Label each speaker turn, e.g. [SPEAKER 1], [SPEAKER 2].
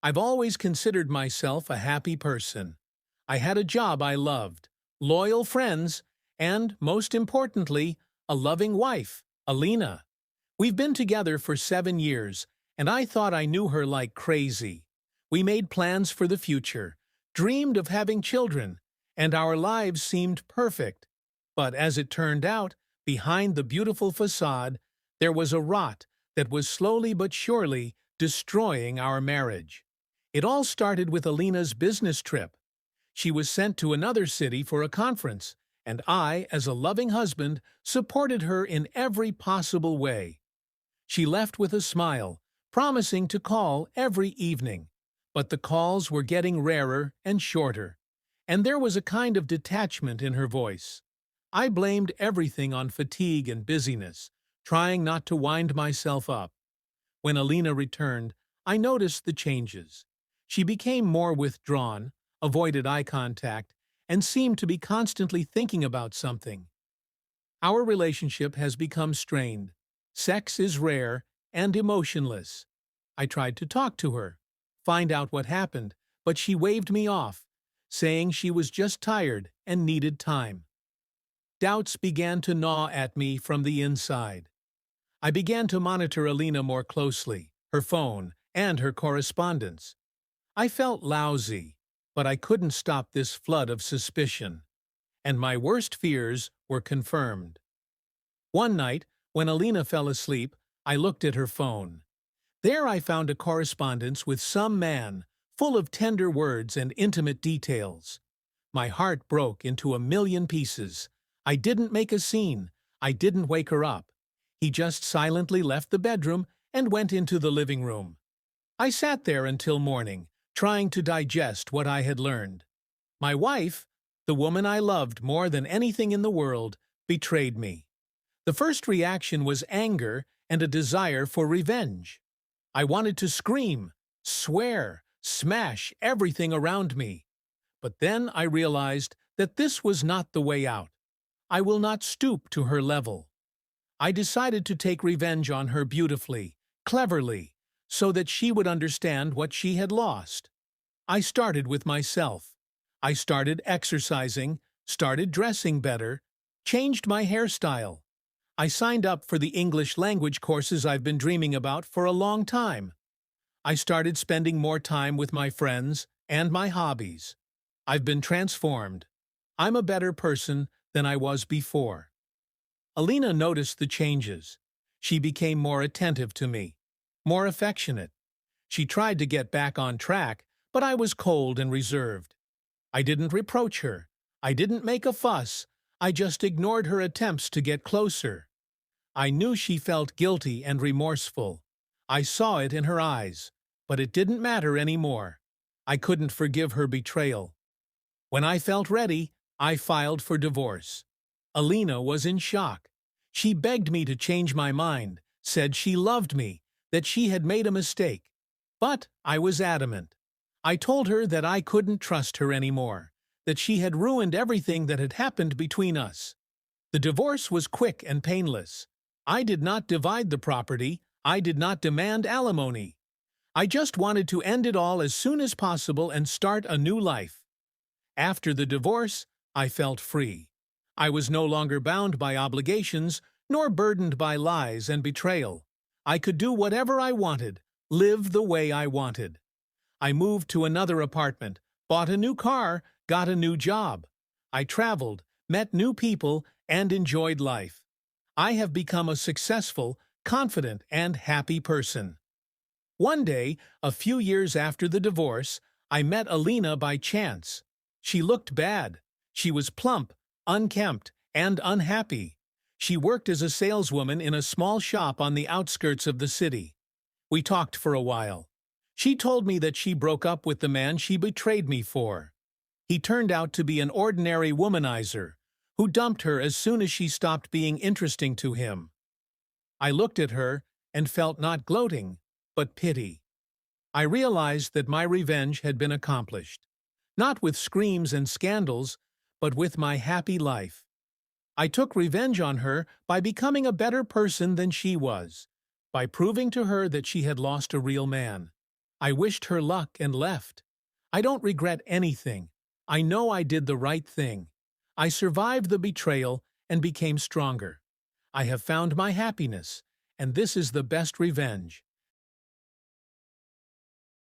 [SPEAKER 1] I've always considered myself a happy person. I had a job I loved, loyal friends, and, most importantly, a loving wife, Alina. We've been together for 7 years, and I thought I knew her like crazy. We made plans for the future, dreamed of having children, and our lives seemed perfect. But as it turned out, behind the beautiful facade, there was a rot that was slowly but surely destroying our marriage. It all started with Alina's business trip. She was sent to another city for a conference, and I, as a loving husband, supported her in every possible way. She left with a smile, promising to call every evening. But the calls were getting rarer and shorter, and there was a kind of detachment in her voice. I blamed everything on fatigue and busyness, trying not to wind myself up. When Alina returned, I noticed the changes. She became more withdrawn, avoided eye contact, and seemed to be constantly thinking about something. Our relationship has become strained. Sex is rare and emotionless. I tried to talk to her, find out what happened, but she waved me off, saying she was just tired and needed time. Doubts began to gnaw at me from the inside. I began to monitor Alina more closely, her phone, and her correspondence. I felt lousy, but I couldn't stop this flood of suspicion, and my worst fears were confirmed. One night, when Alina fell asleep, I looked at her phone. There I found a correspondence with some man, full of tender words and intimate details. My heart broke into a million pieces. I didn't make a scene. I didn't wake her up. He just silently left the bedroom and went into the living room. I sat there until morning, trying to digest what I had learned. My wife, the woman I loved more than anything in the world, betrayed me. The first reaction was anger and a desire for revenge. I wanted to scream, swear, smash everything around me. But then I realized that this was not the way out. I will not stoop to her level. I decided to take revenge on her beautifully, cleverly, so that she would understand what she had lost. I started with myself. I started exercising, started dressing better, changed my hairstyle. I signed up for the English language courses I've been dreaming about for a long time. I started spending more time with my friends and my hobbies. I've been transformed. I'm a better person than I was before. Alina noticed the changes. She became more attentive to me, more affectionate. She tried to get back on track, but I was cold and reserved. I didn't reproach her. I didn't make a fuss. I just ignored her attempts to get closer. I knew she felt guilty and remorseful. I saw it in her eyes, but it didn't matter anymore. I couldn't forgive her betrayal. When I felt ready, I filed for divorce. Alina was in shock. She begged me to change my mind, said she loved me, that she had made a mistake. But I was adamant. I told her that I couldn't trust her anymore, that she had ruined everything that had happened between us. The divorce was quick and painless. I did not divide the property. I did not demand alimony. I just wanted to end it all as soon as possible and start a new life. After the divorce, I felt free. I was no longer bound by obligations, nor burdened by lies and betrayal. I could do whatever I wanted, live the way I wanted. I moved to another apartment, bought a new car, got a new job. I traveled, met new people, and enjoyed life. I have become a successful, confident, and happy person. One day, a few years after the divorce, I met Alina by chance. She looked bad. She was plump, unkempt, and unhappy. She worked as a saleswoman in a small shop on the outskirts of the city. We talked for a while. She told me that she broke up with the man she betrayed me for. He turned out to be an ordinary womanizer, who dumped her as soon as she stopped being interesting to him. I looked at her and felt not gloating, but pity. I realized that my revenge had been accomplished, not with screams and scandals, but with my happy life. I took revenge on her by becoming a better person than she was, by proving to her that she had lost a real man. I wished her luck and left. I don't regret anything. I know I did the right thing. I survived the betrayal and became stronger. I have found my happiness, and this is the best revenge.